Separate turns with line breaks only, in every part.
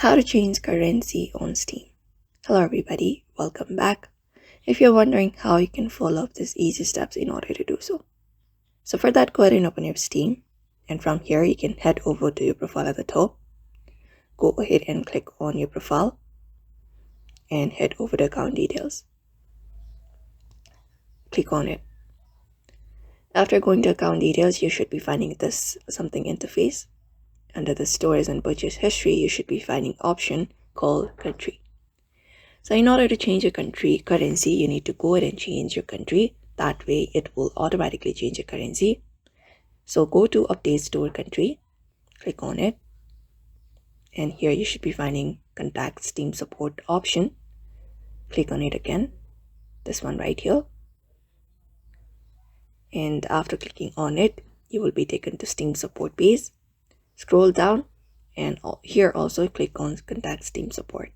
How to change currency on Steam. Hello everybody, welcome back. If you're wondering how you can follow up these easy steps in order to do so. So for that, go ahead and open your Steam, and from here you can head over to your profile at the top. Go ahead and click on your profile and head over to account details. Click on it. After going to account details, you should be finding this something interface. Under the stores and purchase history, you should be finding option called country. So in order to change your country currency, you need to go ahead and change your country. That way it will automatically change your currency. So go to update store country, click on it, and here you should be finding contact Steam support option. Click on it again, this one right here. And after clicking on it, you will be taken to Steam support page. Scroll down, and here also click on contact Steam support.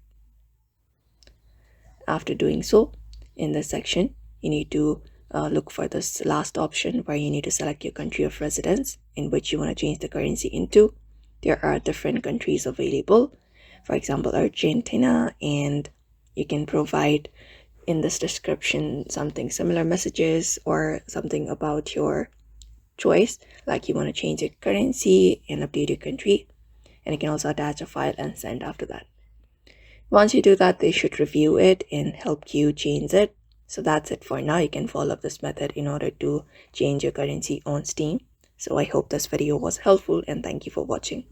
After doing so, in this section, you need to look for this last option where you need to select your country of residence in which you want to change the currency into. There are different countries available, for example, Argentina, and you can provide in this description something similar messages or something about your choice, like you want to change your currency and update your country, and you can also attach a file and send after that. Once you do that, they should review it and help you change it. So that's it for now. You can follow up this method in order to change your currency on Steam. So I hope this video was helpful, and thank you for watching.